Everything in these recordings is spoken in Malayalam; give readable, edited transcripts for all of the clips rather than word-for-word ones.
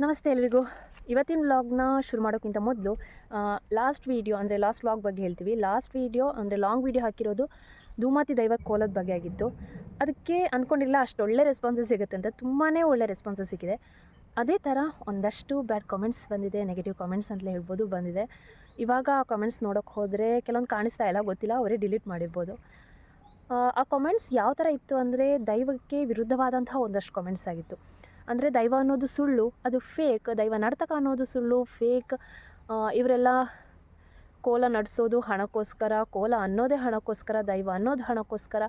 ನಮಸ್ತೆ ಎಲ್ರಿಗೂ. ಇವತ್ತಿನ ವ್ಲಾಗ್ನ ಶುರು ಮಾಡೋಕ್ಕಿಂತ ಮೊದಲು ಲಾಸ್ಟ್ ವ್ಲಾಗ್ ಬಗ್ಗೆ ಹೇಳ್ತೀವಿ. ಲಾಸ್ಟ್ ವೀಡಿಯೋ ಅಂದರೆ ಲಾಂಗ್ ವೀಡಿಯೋ ಹಾಕಿರೋದು ಧೂಮಾತಿ ದೈವ ಕೋಲದ ಬಗ್ಗೆ ಆಗಿತ್ತು. ಅದಕ್ಕೆ ಅಂದ್ಕೊಂಡಿಲ್ಲ ಅಷ್ಟು ಒಳ್ಳೆ ರೆಸ್ಪಾನ್ಸಸ್ ಸಿಗುತ್ತೆ ಅಂತ. ತುಂಬಾ ಒಳ್ಳೆ ರೆಸ್ಪಾನ್ಸಸ್ ಸಿಕ್ಕಿದೆ. ಅದೇ ಥರ ಒಂದಷ್ಟು ಬ್ಯಾಡ್ ಕಾಮೆಂಟ್ಸ್ ಬಂದಿದೆ, ನೆಗೆಟಿವ್ ಕಾಮೆಂಟ್ಸ್ ಅಂತಲೇ ಹೇಳ್ಬೋದು ಬಂದಿದೆ. ಇವಾಗ ಆ ಕಾಮೆಂಟ್ಸ್ ನೋಡೋಕ್ಕೆ ಹೋದರೆ ಕೆಲವೊಂದು ಕಾಣಿಸ್ತಾ ಇಲ್ಲ, ಗೊತ್ತಿಲ್ಲ, ಅವರೇ ಡಿಲೀಟ್ ಮಾಡಿರ್ಬೋದು. ಆ ಕಾಮೆಂಟ್ಸ್ ಯಾವ ಥರ ಇತ್ತು ಅಂದರೆ ದೈವಕ್ಕೆ ವಿರುದ್ಧವಾದಂತಹ ಒಂದಷ್ಟು ಕಾಮೆಂಟ್ಸ್ ಆಗಿತ್ತು. ಅಂದರೆ ದೈವ ಅನ್ನೋದು ಸುಳ್ಳು, ಅದು ಫೇಕ್, ದೈವ ನರ್ತಕ ಅನ್ನೋದು ಸುಳ್ಳು, ಫೇಕ್, ಇವರೆಲ್ಲ ಕೋಲ ನಡೆಸೋದು ಹಣಕ್ಕೋಸ್ಕರ, ಕೋಲ ಅನ್ನೋದೇ ಹಣಕ್ಕೋಸ್ಕರ, ದೈವ ಅನ್ನೋದು ಹಣಕ್ಕೋಸ್ಕರ,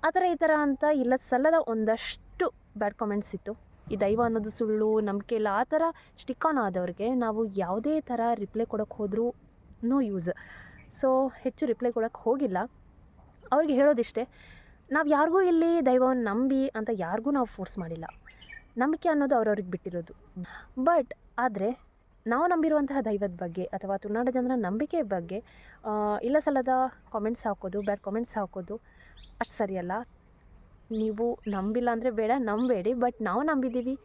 ಆ ಥರ ಈ ಥರ ಅಂತ ಇಲ್ಲ ಸಲ್ಲದ ಒಂದಷ್ಟು ಬ್ಯಾಡ್ ಕಾಮೆಂಟ್ಸ್ ಇತ್ತು. ಈ ದೈವ ಅನ್ನೋದು ಸುಳ್ಳು, ನಂಬಿಕೆ ಇಲ್ಲ, ಆ ಥರ ಸ್ಟಿಕ್ ಆನ್ ಆದವ್ರಿಗೆ ನಾವು ಯಾವುದೇ ಥರ ರಿಪ್ಲೈ ಕೊಡೋಕ್ಕೆ ಹೋದರೂ ನೋ ಯೂಸ್. ಸೊ ಹೆಚ್ಚು ರಿಪ್ಲೈ ಕೊಡೋಕ್ಕೆ ಹೋಗಿಲ್ಲ. ಅವ್ರಿಗೆ ಹೇಳೋದಿಷ್ಟೇ, ನಾವು ಯಾರಿಗೂ ಇಲ್ಲಿ ದೈವವನ್ನು ನಂಬಿ ಅಂತ ಯಾರಿಗೂ ನಾವು ಫೋರ್ಸ್ ಮಾಡಿಲ್ಲ. ನಂಬಿಕೆ ಅನ್ನೋದು ಅವ್ರವ್ರಿಗೆ ಬಿಟ್ಟಿರೋದು. ಬಟ್ ಆದರೆ ನಾವು ನಂಬಿರುವಂತಹ ದೈವದ ಬಗ್ಗೆ ಅಥವಾ ತುಳುನಾಡ ಜನರ ನಂಬಿಕೆ ಬಗ್ಗೆ ಇಲ್ಲ ಸಲ್ಲದ ಕಾಮೆಂಟ್ಸ್ ಹಾಕೋದು, ಬ್ಯಾಡ್ ಕಾಮೆಂಟ್ಸ್ ಹಾಕೋದು ಅಷ್ಟು ಸರಿಯಲ್ಲ. ನೀವು ನಂಬಿಲ್ಲ ಅಂದರೆ ಬೇಡ, ನಂಬೇಡಿ. ಬಟ್ ನಾವು ನಂಬಿದ್ದೀವಿ,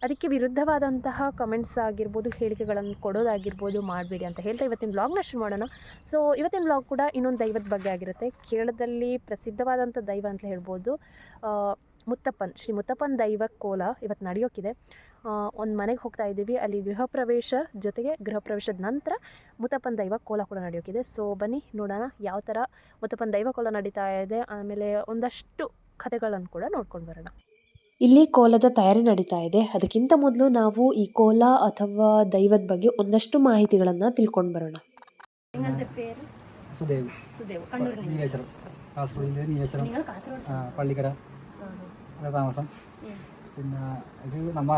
ಅದಕ್ಕೆ ವಿರುದ್ಧವಾದಂತಹ ಕಮೆಂಟ್ಸ್ ಆಗಿರ್ಬೋದು, ಹೇಳಿಕೆಗಳನ್ನು ಕೊಡೋದಾಗಿರ್ಬೋದು ಮಾಡಬೇಡಿ ಅಂತ ಹೇಳ್ತಾ ಇವತ್ತಿನ ವ್ಲಾಗ್ನ ಶುರು ಮಾಡೋಣ. ಸೊ ಇವತ್ತಿನ ವ್ಲಾಗ್ ಕೂಡ ಇನ್ನೊಂದು ದೈವದ ಬಗ್ಗೆ ಆಗಿರುತ್ತೆ. ಕೇರಳದಲ್ಲಿ ಪ್ರಸಿದ್ಧವಾದಂಥ ದೈವ ಅಂತ ಹೇಳ್ಬೋದು, ಶ್ರೀ ಮುತ್ತಪ್ಪನ ದೈವ ಕೋಲ ಇವತ್ತು ನಡೆಯೋಕ್ಕಿದೆ. ಒಂದು ಮನೆಗೆ ಹೋಗ್ತಾ ಇದ್ದೀವಿ, ಅಲ್ಲಿ ಗೃಹ ಪ್ರವೇಶದ ನಂತರ ಮುತ್ತಪ್ಪನ ದೈವ ಕೋಲ ಕೂಡ ನಡೆಯೋಕ್ಕಿದೆ. ಸೊ ಬನ್ನಿ ನೋಡೋಣ ಯಾವ ಥರ ಮುತ್ತಪ್ಪನ ದೈವ ಕೋಲ ನಡೀತಾ ಇದೆ, ಆಮೇಲೆ ಒಂದಷ್ಟು ಕಥೆಗಳನ್ನು ಕೂಡ ನೋಡ್ಕೊಂಡು ಬರೋಣ. ಇಲ್ಲಿ ಕೋಲದ ತಯಾರಿ ನಡೀತಾ ಇದೆ. ಅದಕ್ಕಿಂತ ಮೊದಲು ನಾವು ಈ ಕೋಲ ಅಥವಾ ದೈವದ ಬಗ್ಗೆ ಒಂದಷ್ಟು ಮಾಹಿತಿಗಳನ್ನು ತಿಳ್ಕೊಂಡು ಬರೋಣ. പള്ളിക്കര താമസം. പിന്നെ ഇത് നമ്മൾ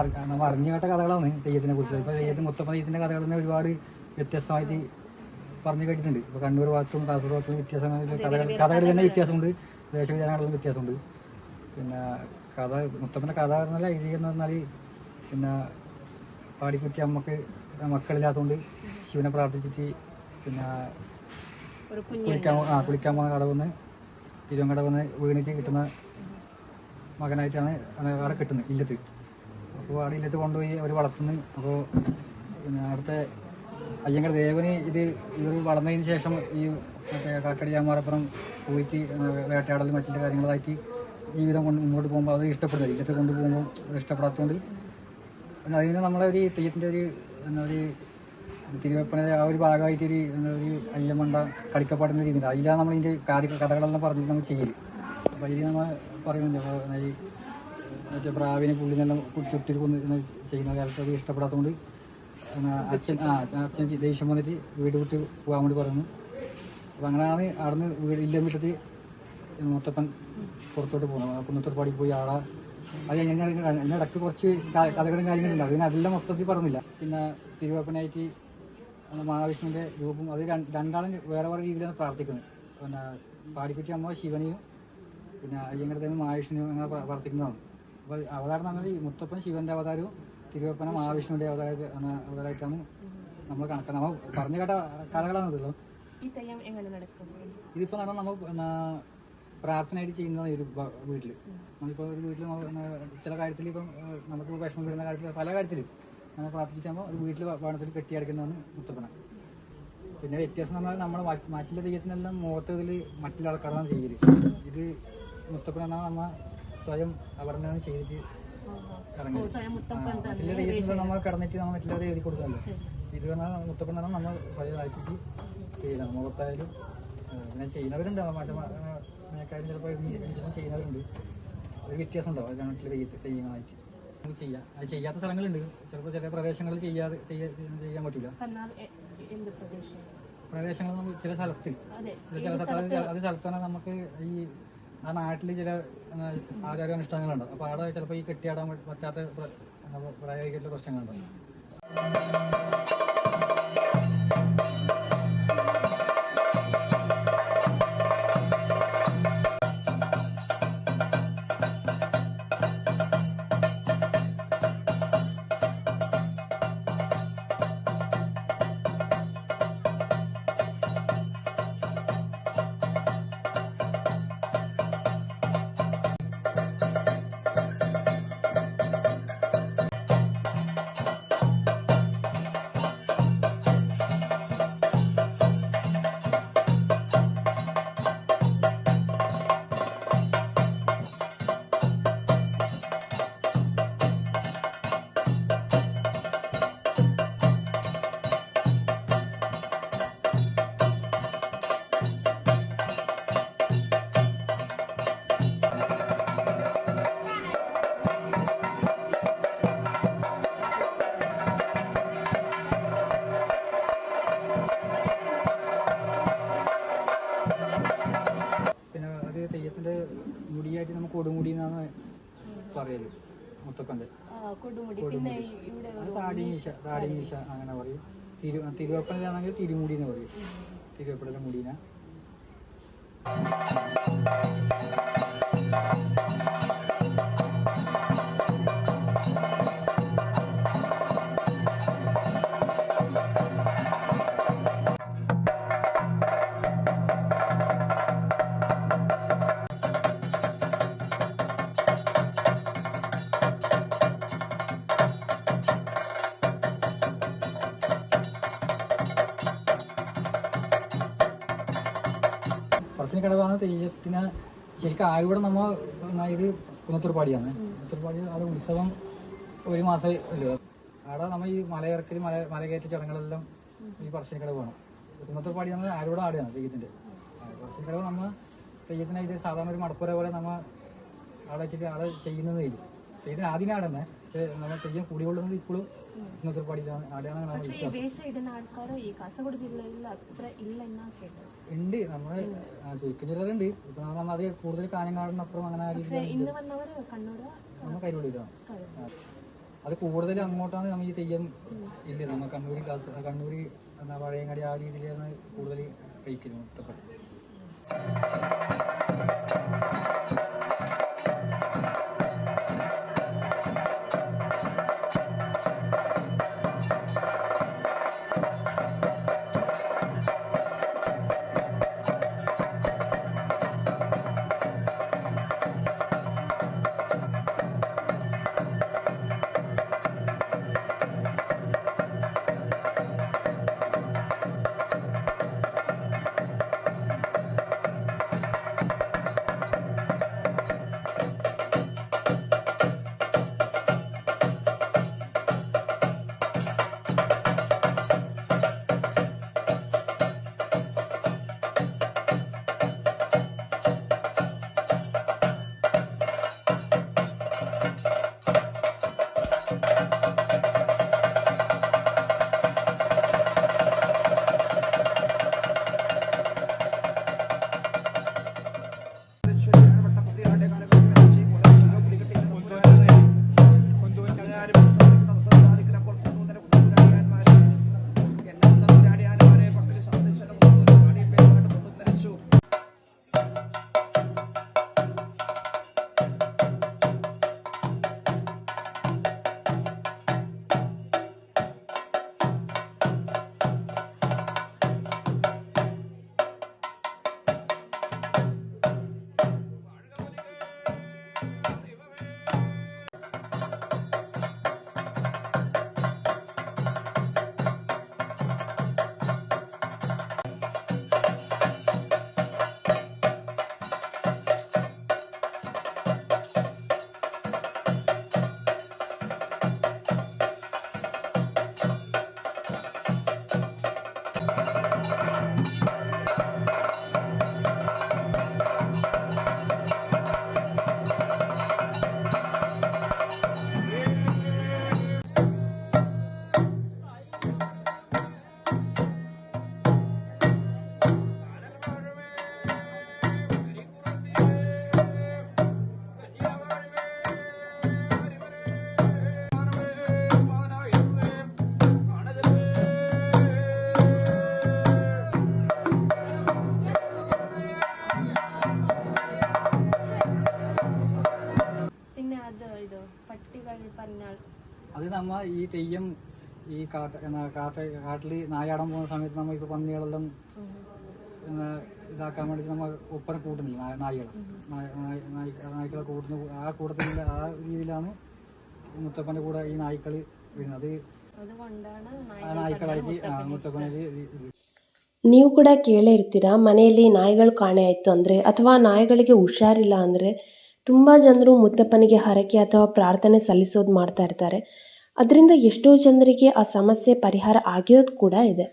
അറിഞ്ഞ കേട്ട കഥകളാണ് തെയ്യത്തിനെ കുറിച്ച്. ഇപ്പോൾ തെയ്യത്തിന് മുത്തപ്പൻ തെയ്യത്തിൻ്റെ കഥകൾ തന്നെ ഒരുപാട് വ്യത്യസ്തമായിട്ട് പറഞ്ഞു കേട്ടിട്ടുണ്ട്. ഇപ്പോൾ കണ്ണൂർ ഭാഗത്തും കാസർഗോഡ് ഭാഗത്തും വ്യത്യാസമായിട്ട് കഥകൾ തന്നെ വ്യത്യാസമുണ്ട്, വേഷവിധാനങ്ങളിലും വ്യത്യാസമുണ്ട്. പിന്നെ മുത്തപ്പൻ്റെ കഥ പറഞ്ഞാൽ ഐതിഹ്യം പറഞ്ഞാൽ പിന്നെ പാടിക്കുറ്റി അമ്മക്ക് മക്കളില്ലാത്തതുകൊണ്ട് ശിവനെ പ്രാർത്ഥിച്ചിട്ട് പിന്നെ കുളിക്കാൻ പോകുന്ന കടവന്ന് തിരുവങ്കടവന്ന് വീണിട്ട് കിട്ടുന്ന മകനായിട്ടാണ് അവിടെ കിട്ടുന്നത് ഇല്ലത്ത്. അപ്പോൾ അവിടെ ഇല്ലത്ത് കൊണ്ടുപോയി അവർ വളർത്തുന്നു. അപ്പോൾ പിന്നെ അവിടുത്തെ അയ്യങ്കര ദേവന് ഇവർ വളർന്നതിന് ശേഷം ഈ മറ്റേ കാക്കടിയാമാറപ്പുറം പോയിട്ട് വേട്ടയാടലും മറ്റുള്ള കാര്യങ്ങളായിട്ട് ജീവിതം മുന്നോട്ട് പോകുമ്പോൾ അത് ഇഷ്ടപ്പെടുന്നത് ഇല്ലത്ത് കൊണ്ടുപോകുമ്പോൾ അത് ഇഷ്ടപ്പെടാത്തതുകൊണ്ട് പിന്നെ അതിന് നമ്മളെ ഒരു തെയ്യത്തിൻ്റെ ഒരു തിരുവപ്പന ആ ഒരു ഭാഗമായിട്ട് ഒരു അയ്യമ്മണ്ട കളിക്കപ്പാടുന്ന രീതിയുണ്ട്. അതിലാണ് നമ്മൾ ഇതിൻ്റെ കഥകളെല്ലാം പറഞ്ഞിട്ട് നമ്മൾ ചെയ്യല്. അപ്പോൾ ഇതിൽ നമ്മൾ പറയുന്നുണ്ട്, അപ്പോൾ ഈ മറ്റേ പ്രാവിനെ പുള്ളിനെല്ലാം ചുട്ടിൽ കൊന്ന് ചെയ്യുന്ന കാലത്ത് അത് ഇഷ്ടപ്പെടാത്തതുകൊണ്ട് അച്ഛൻ ദേഷ്യം വന്നിട്ട് വീട് വിട്ട് പോകാൻ വേണ്ടി പറയുന്നു. അപ്പോൾ അങ്ങനെയാണ് അവിടുന്ന് ഇല്ലം വിട്ടിട്ട് മുത്തപ്പൻ പുറത്തോട്ട് പോകുന്നത്. കുന്നത്തോട്ട് പാടി പോയി ആളാ അത് അതിനിടയ്ക്ക് കുറച്ച് കഥകളും കാര്യങ്ങളുണ്ട്. അതിനെല്ലാം മൊത്തത്തിൽ പറഞ്ഞില്ല. പിന്നെ തിരുവപ്പനായിട്ട് മഹാവിഷ്ണുവിൻ്റെ രൂപം അത് രണ്ടാളും വേറെ വേറെ രീതിയിലാണ് പ്രാർത്ഥിക്കുന്നത്. പിന്നെ പാടിക്കുറ്റി അമ്മ ശിവനെയും പിന്നെ അയ്യങ്കരദേവനും മഹാവിഷ്ണുവും അങ്ങനെ പ്രാർത്ഥിക്കുന്നതാണ്. അപ്പോൾ അവതാരം പറഞ്ഞാൽ ഈ മുത്തപ്പൻ ശിവൻ്റെ അവതാരവും തിരുവപ്പന മഹാവിഷ്ണുവിൻ്റെ അവതാരമായിട്ടാണ് നമ്മൾ കണക്കാണ്. നമ്മൾ പറഞ്ഞു കേട്ട കഥകളാണ് ഇതല്ലോ. ഇതിപ്പോൾ നമ്മൾ പ്രാർത്ഥനയായിട്ട് ചെയ്യുന്നതാണ് ഈ ഒരു വീട്ടിൽ. നമ്മളിപ്പോൾ ഒരു വീട്ടിൽ ചില കാര്യത്തിൽ ഇപ്പം നമുക്ക് വിഷമം വരുന്ന കാര്യത്തിൽ പല കാര്യത്തിലും നമ്മൾ പ്രാർത്ഥിച്ചാകുമ്പോൾ അത് വീട്ടിൽ വേണത്തിൽ കെട്ടിയടക്കുന്നതാണ് മുത്തപ്പന. പിന്നെ വ്യത്യാസം നമ്മൾ മറ്റുള്ള തെയ്യത്തിനെല്ലാം മുഖത്തതിൽ മറ്റുള്ള ആൾക്കാരാണ് ചെയ്യല്. ഇത് മുത്തപ്പന എന്നാൽ നമ്മൾ സ്വയം അവർണ്ണനം ചെയ്തിട്ട് ഇറങ്ങി. മറ്റുള്ള തെയ്യത്തിൽ നമ്മൾ കടന്നിട്ട് നമ്മൾ മറ്റുള്ളവരെ എഴുതി കൊടുക്കാമല്ലോ. ഇത് പറഞ്ഞാൽ മുത്തപ്പന എന്നാൽ നമ്മൾ സ്വയം ആക്കിയിട്ട് ചെയ്യലാണ്. മുഖത്തായാലും പിന്നെ ചെയ്യുന്നവരുണ്ട്, മേക്കാരും ചിലപ്പോൾ ചെയ്യുന്നവരുണ്ട്. ഒരു വ്യത്യാസം ഉണ്ടാവും. അത് മറ്റുള്ള തെയ്യങ്ങളായിട്ട് നമുക്ക് ചെയ്യാം. അത് ചെയ്യാത്ത സ്ഥലങ്ങളുണ്ട്. ചിലപ്പോൾ ചില പ്രദേശങ്ങളിൽ ചെയ്യാൻ പറ്റില്ല. പ്രദേശങ്ങൾ നമ്മൾ ചില സ്ഥലത്ത് അത് സ്ഥലത്താണ് നമുക്ക് ഈ ആ നാട്ടിൽ ചില ആചാരാനുഷ്ഠാനങ്ങളുണ്ടാവും. അപ്പോൾ അവിടെ ചിലപ്പോൾ ഈ കെട്ടിയാടാൻ പറ്റാത്ത പ്രായോഗികമായിട്ടുള്ള പ്രശ്നങ്ങളുണ്ടാവും. മുടിയായിട്ട് നമുക്ക് കൊടുമുടി എന്നാണ് പറയല് മുത്തപ്പൻ്റെ. അത് താടി മീശ അങ്ങനെ പറയും. തിരുവപ്പനാണെങ്കിൽ തിരുമുടി എന്ന് പറയും. തിരുവപ്പയുടെ മുടീന. പറശ്ശിനിക്കടവാണ് തെയ്യത്തിന് ശരിക്കും ആയൂടെ നമ്മൾ ഇത് കുന്നത്തൂർപ്പാടിയാണ്. കുന്നത്തൂർപ്പാടി അവിടെ ഉത്സവം ഒരു മാസം അല്ലോ. അവിടെ നമ്മൾ ഈ മലയിറക്കൽ മലകയറ്റ ചടങ്ങുകളെല്ലാം ഈ പറശ്ശിനിക്കടവ് വേണം. കുന്നത്തൂർപ്പാടി നമ്മൾ ആയൂടെ ആടുകയാണ് തെയ്യത്തിന്റെ. പറശ്ശിനിക്കടവ് നമ്മൾ തെയ്യത്തിന് ഇത് സാധാരണ ഒരു മടപ്പുര പോലെ നമ്മൾ അവിടെ വെച്ചിട്ട് അവിടെ ചെയ്യുന്നത് ഇല്ല. തെയ്യത്തിന് ആദ്യം ആടുന്നത്. പക്ഷെ നമ്മൾ തെയ്യം കൂടികൊള്ളുന്നത് ഇപ്പോഴും കുന്നത്തൂർപ്പാടിയിലാണ്. അവിടെയാണ് നമ്മൾ വിശ്വാസം. ഉണ്ട് നമ്മള് ചുരുക്കം ചിലരുണ്ട്. ഇപ്പൊ നമ്മൾ അത് കൂടുതൽ കാഞ്ഞങ്ങാടിനപ്പുറം അങ്ങനെ നമ്മൾ കൈരൊള്ളിയിലാണ്. അത് കൂടുതൽ അങ്ങോട്ടാണ് നമ്മൾ ഈ തെയ്യം ഇല്ല. നമ്മൾ കണ്ണൂര് എന്താ പഴയങ്ങാടി ആ രീതിയിലാണ് കൂടുതൽ കഴിക്കുന്നത് മുത്തപ്പൻ. അത് നമ്മ ഈ തെയ്യം ഈ കാട്ടില് നായാടാൻ പോകുന്ന സമയത്ത് നമ്മ ഇപ്പൊ പന്നികളെല്ലാം ഇതാക്കാൻ വേണ്ടി നമ്മൾ ഒപ്പന കൂട്ടുന്നില്ല. നായ്ക്കളെ കൂട്ടുന്ന ആ കൂട്ടത്തിലുള്ള ആ രീതിയിലാണ് മുത്തപ്പന്റെ കൂടെ ഈ നായ്ക്കള് വരുന്നത്. ആ ನಾಯಿಗಳಾಗಿ ಮುತ್ತಪ್ಪನಿಗೆ ನೀವು ಕೂಡ ಕೇಳೇ ಇರ್ತೀರಾ, ಮನೆಯಲ್ಲಿ ನಾಯಿಗಳು ಕಾಣೆ ಆಯಿತು ಅಂದರೆ ಅಥವಾ ನಾಯಿಗಳಿಗೆ ಹುಷಾರಿಲ್ಲ ಅಂದರೆ ತುಂಬ ಜನರು ಮುತ್ತಪ್ಪನಿಗೆ ಹರಕೆ ಅಥವಾ ಪ್ರಾರ್ಥನೆ ಸಲ್ಲಿಸೋದು ಮಾಡ್ತಾ ಇರ್ತಾರೆ. ಅದರಿಂದ ಎಷ್ಟೋ ಜನರಿಗೆ ಆ ಸಮಸ್ಯೆ ಪರಿಹಾರ ಆಗಿರೋದು ಕೂಡ ಇದೆ.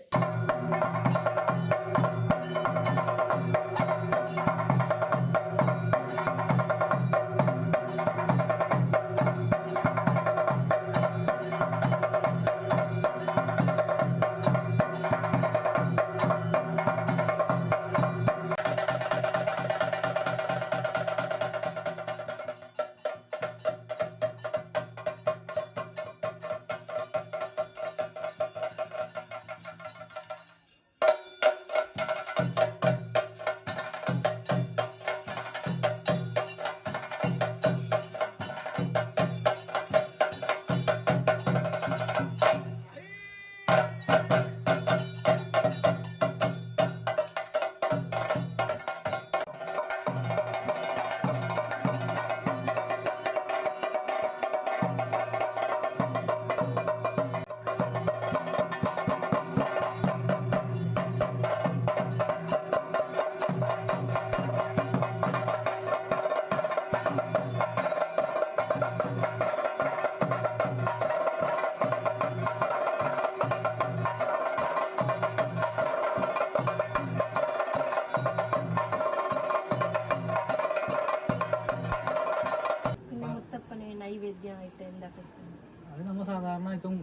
അത് നമ്മൾ സാധാരണ ഇപ്പം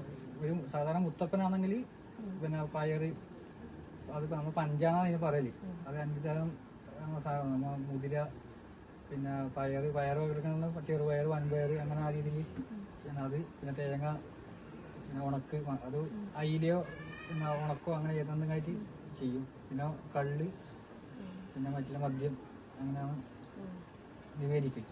ഒരു സാധാരണ മുത്തപ്പനാണെങ്കിൽ പിന്നെ പയറ് അത് നമ്മൾ പഞ്ചാന്നാണ് ഇതിന് പറയല്. അത് 5 തരം സാധനം നമ്മൾ മുതിര പിന്നെ പയറ് എടുക്കുന്ന ചെറുപയർ വൻപയർ അങ്ങനെ ആ രീതിയിൽ പിന്നെ അത് പിന്നെ തേങ്ങ പിന്നെ ഉണക്ക് അത് അയിലയോ പിന്നെ ഉണക്കോ അങ്ങനെ എന്തെങ്കിലുമായിട്ട് ചെയ്യും. പിന്നെ കള്ള് പിന്നെ മറ്റുള്ള മദ്യം അങ്ങനെയാണ് നിവേദിക്കും.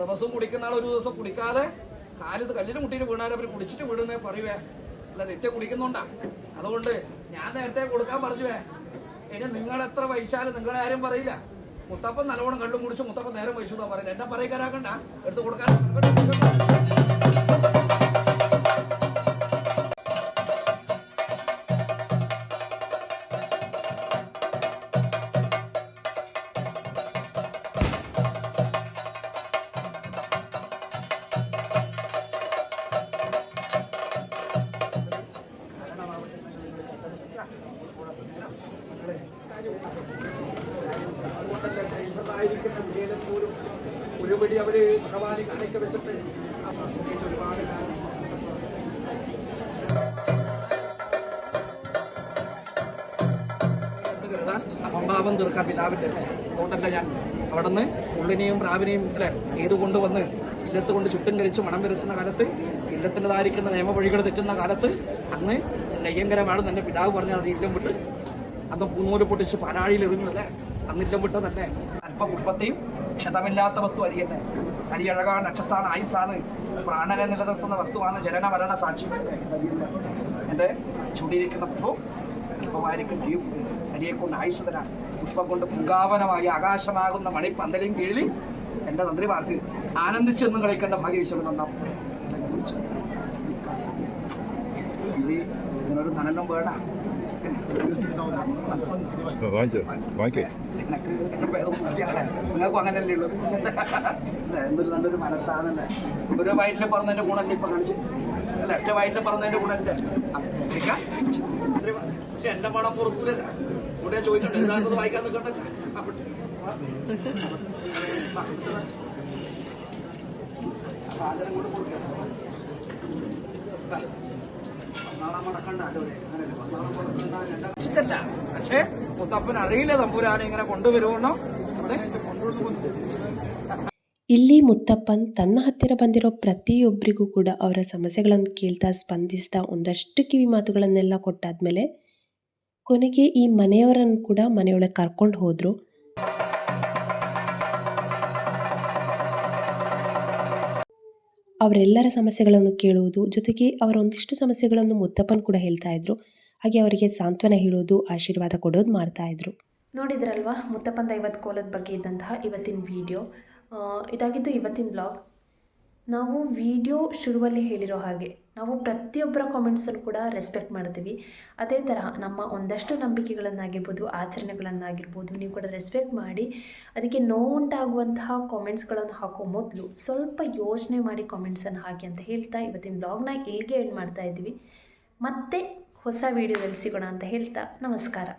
ദിവസവും കുടിക്കുന്ന ആൾ ഒരു ദിവസം കുടിക്കാതെ കാലത്ത് കല്ലിന് മുട്ടിയിട്ട് വീണാൽ അവർ കുടിച്ചിട്ട് വീടുന്നേ പറയുവേ, അല്ല നിത്യം കുടിക്കുന്നുണ്ടാ. അതുകൊണ്ട് ഞാൻ നേരത്തെ കൊടുക്കാൻ പറഞ്ഞുവേ. ഇനി നിങ്ങൾ എത്ര വഹിച്ചാലും നിങ്ങളെ ആരും പറയില്ല. മുത്തപ്പൻ നല്ലോണം കള്ളും കുടിച്ച് മുത്തപ്പൻ നേരം വഹിച്ചു എന്നാ പറയുന്നത്. എന്നെ പറയിക്കാരാക്കണ്ട, എടുത്ത് കൊടുക്കാൻ. പോലും ഒരുപടി അവര് ഭഗവാനെ കാണിക്ക വെച്ചിട്ട് ഒരുപാട് അഹംഭാവം തീർക്കാൻ പിതാവിന്റെ അതുകൊണ്ടല്ല ഞാൻ അവിടെ നിന്ന് ഉള്ളിനെയും പ്രാവിനെയും അല്ലെ ഏത് കൊണ്ടുവന്ന് ഇല്ലത്ത് കൊണ്ട് ചുറ്റും കരിച്ച് മണം വരുത്തുന്ന കാലത്ത് ഇല്ലത്തിൻ്റെതായിരിക്കുന്ന നിയമവഴികൾ തെറ്റുന്ന കാലത്ത് അന്ന് നെയ്യങ്കരമാണ് എന്റെ പിതാവ് പറഞ്ഞത്. അത് ഇല്ലം വിട്ട് അന്ന് പൂന്നൂല് പൊട്ടിച്ച് പാനാഴിയിൽ എറിഞ്ഞതല്ലേ, അന്നില്ലം വിട്ടതല്ലേ. അല്പം ഉപ്പത്തെയും ക്ഷതമില്ലാത്ത വസ്തു അരിയല്ലേ. അരി അഴകാണ്, നക്ഷസാണ്, ആയുസാണ്, പ്രാണനെ നിലനിർത്തുന്ന വസ്തുവാണ്, ജനന മരണ സാക്ഷി. എന്റെ ചുടിയിരിക്കുന്ന പുഷ്പവും അല്പമായിരിക്കും അരിയും. അരിയെ കൊണ്ട് ആയുസ് തരാൻ പുഷ്പം കൊണ്ട് പുങ്കാവനമായി ആകാശമാകുന്ന മണിപ്പന്തലും കീഴിൽ എന്റെ തന്ത്രിമാർക്ക് ആനന്ദിച്ചെന്നും കളിക്കേണ്ട ഭാഗ്യവിശ്വം നന്നാം. ഇതിനൊരു നനലും വേണ്ട. നിങ്ങൾക്കും അങ്ങനെയല്ലേ ഉള്ളത്. എന്തൊരു നല്ലൊരു മനസ്സാണല്ലേ. ഒരു വയറ്റിൽ പറഞ്ഞതിന്റെ ഗുണല്ലേ ഇപ്പൊ കാണിച്ചു അല്ല, ഒറ്റ വയറ്റിൽ പറഞ്ഞതിന്റെ ഗുണല്ലേ. എന്റെ പണം പുറത്തൂരല്ല ഇവിടെ ചോദിക്കട്ടെ, ഇതാകുന്നത് വായിക്കാൻ നിൽക്കട്ടെ. കൂടെ കൊടുക്കട്ടെ. പക്ഷേ മുത്തപ്പൻ അറിയില്ല തമ്പുരാനെ ഇങ്ങനെ കൊണ്ടുവരുമെന്നോ. ಇಲ್ಲಿ ಮುತ್ತಪ್ಪನ್ ತನ್ನ ಹತ್ತಿರ ಬಂದಿರೋ ಪ್ರತಿಯೊಬ್ಬರಿಗೂ ಕೂಡ ಅವರ ಸಮಸ್ಯೆಗಳನ್ನು ಕೇಳ್ತಾ ಸ್ಪಂದಿಸ್ತಾ ಒಂದಷ್ಟು ಕಿವಿ ಮಾತುಗಳನ್ನೆಲ್ಲ ಕೊಟ್ಟಾದ್ಮೇಲೆ ಕೊನೆಗೆ ಈ ಮನೆಯವರನ್ನು ಕೂಡ ಮನೆಯೊಳಗೆ ಕರ್ಕೊಂಡು ಹೋದ್ರು. ಅವರೆಲ್ಲರ ಸಮಸ್ಯೆಗಳನ್ನು ಕೇಳುವುದು ಜೊತೆಗೆ ಅವರ ಒಂದಿಷ್ಟು ಸಮಸ್ಯೆಗಳನ್ನು ಮುತ್ತಪ್ಪನ್ ಕೂಡ ಹೇಳ್ತಾ ಇದ್ರು. ಹಾಗೆ ಅವರಿಗೆ ಸಾಂತ್ವನ ಹೇಳೋದು, ಆಶೀರ್ವಾದ ಕೊಡೋದು ಮಾಡ್ತಾ ಇದ್ರು. ನೋಡಿದ್ರಲ್ವಾ ಮುತ್ತಪ್ಪನ ದೈವದ ಕೋಲದ ಬಗ್ಗೆ ಇದ್ದಂತಹ ಇವತ್ತಿನ ವಿಡಿಯೋ. ಇದಾಗಿತ್ತು ಇವತ್ತಿನ ಬ್ಲಾಗ್. ನಾವು ವಿಡಿಯೋ ಶುರುವಲ್ಲಿ ಹೇಳಿರೋ ಹಾಗೆ ನಾವು ಪ್ರತಿಯೊಬ್ಬರ ಕಾಮೆಂಟ್ಸನ್ನು ಕೂಡ ರೆಸ್ಪೆಕ್ಟ್ ಮಾಡ್ತೀವಿ. ಅದೇ ತರಹ ನಮ್ಮ ಒಂದಷ್ಟು ನಂಬಿಕೆಗಳನ್ನಾಗಿರ್ಬೋದು, ಆಚರಣೆಗಳನ್ನಾಗಿರ್ಬೋದು ನೀವು ಕೂಡ ರೆಸ್ಪೆಕ್ಟ್ ಮಾಡಿ ಅದಕ್ಕೆ ನೋವುಂಟಾಗುವಂತಹ ಕಾಮೆಂಟ್ಸ್ಗಳನ್ನು ಹಾಕೋ ಮೊದಲು ಸ್ವಲ್ಪ ಯೋಚನೆ ಮಾಡಿ ಕಾಮೆಂಟ್ಸನ್ನು ಹಾಕಿ ಅಂತ ಹೇಳ್ತಾ ಇವತ್ತಿನ ಬ್ಲಾಗ್ನ ಇಲ್ಲಿಗೆ ಎಂಡ್ ಮಾಡ್ತಾ ಇದ್ದೀವಿ. ಮತ್ತೆ ಹೊಸ ವಿಡಿಯೋದಲ್ಲಿ ಸಿಗೋಣ ಅಂತ ಹೇಳ್ತಾ ನಮಸ್ಕಾರ.